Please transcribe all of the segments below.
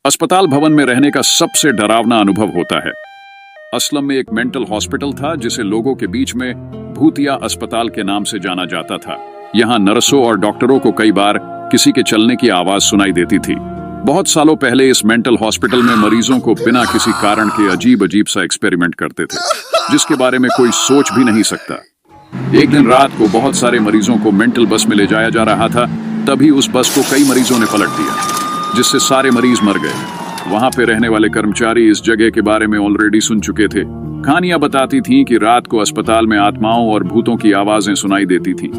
अस्पताल भवन में रहने का सबसे डरावना अनुभव होता है। असलम में एक मेंटल हॉस्पिटल था जिसे लोगों के बीच में भूतिया अस्पताल के नाम से जाना जाता था। यहाँ नर्सों और डॉक्टरों को कई बार किसी के चलने की आवाज सुनाई देती थी। बहुत सालों पहले इस मेंटल हॉस्पिटल में मरीजों को बिना किसी कारण के अजीब अजीब सा एक्सपेरिमेंट करते थे, जिसके बारे में कोई सोच भी नहीं सकता। एक दिन रात को बहुत सारे मरीजों को मेंटल बस में ले जाया जा रहा था। तभी उस बस को कई मरीजों ने पलट दिया, जिससे सारे मरीज मर गए। वहां पे रहने वाले कर्मचारी इस जगह के बारे में ऑलरेडी सुन चुके थे। कहानियां बताती थीं कि रात को अस्पताल में आत्माओं और भूतों की आवाजें सुनाई देती थीं।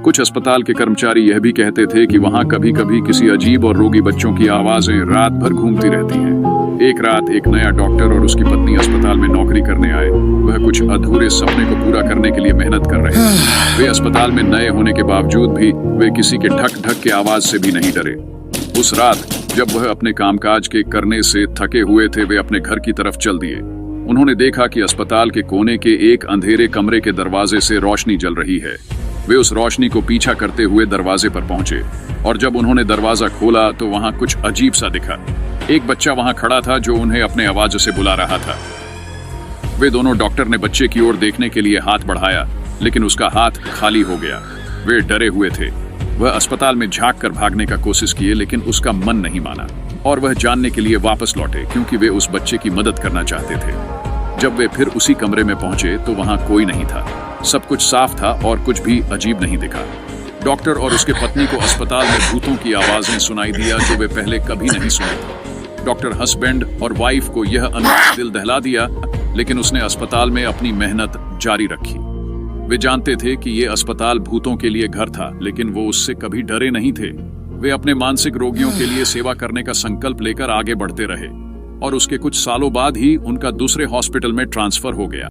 कुछ अस्पताल के कर्मचारी यह भी कहते थे कि वहां कभी कभी किसी अजीब और रोगी बच्चों की आवाजें रात भर घूमती रहती हैं। एक रात एक नया डॉक्टर और उसकी पत्नी अस्पताल में नौकरी करने आए। वह कुछ अधूरे सपने को पूरा करने के लिए मेहनत कर रहे थे। वे अस्पताल में नए होने के बावजूद भी वे किसी के ढक ढक के आवाज से भी नहीं डरे। उस रात जब वह अपने कामकाज के करने से थके हुए थे, वे अपने घर की तरफ चल दिए। उन्होंने देखा कि अस्पताल के कोने के एक अंधेरे कमरे के दरवाजे से रोशनी जल रही है। वे उस रोशनी को पीछा करते हुए दरवाजे पर पहुंचे और जब उन्होंने दरवाजा खोला तो वहां कुछ अजीब सा दिखा। एक बच्चा वहां खड़ा था जो उन्हें अपने आवाज से बुला रहा था। वे दोनों डॉक्टर ने बच्चे की ओर देखने के लिए हाथ बढ़ाया, लेकिन उसका हाथ खाली हो गया। वे डरे हुए थे। वह अस्पताल में झांक कर भागने का कोशिश किए, लेकिन उसका मन नहीं माना और वह जानने के लिए वापस लौटे, क्योंकि वे उस बच्चे की मदद करना चाहते थे। जब वे फिर उसी कमरे में पहुंचे तो वहां कोई नहीं था। सब कुछ साफ था और कुछ भी अजीब नहीं दिखा। डॉक्टर और उसके पत्नी को अस्पताल में भूतों की आवाजें सुनाई दिया जो वे पहले कभी नहीं सुने थे। डॉक्टर हस्बैंड और वाइफ को यह अनुभव दिल दहला दिया, लेकिन उसने अस्पताल में अपनी मेहनत जारी रखी। वे जानते थे कि ये अस्पताल भूतों के लिए घर था, लेकिन वो उससे कभी डरे नहीं थे। वे अपने मानसिक रोगियों के लिए सेवा करने का संकल्प लेकर आगे बढ़ते रहे और उसके कुछ सालों बाद ही उनका दूसरे हॉस्पिटल में ट्रांसफर हो गया।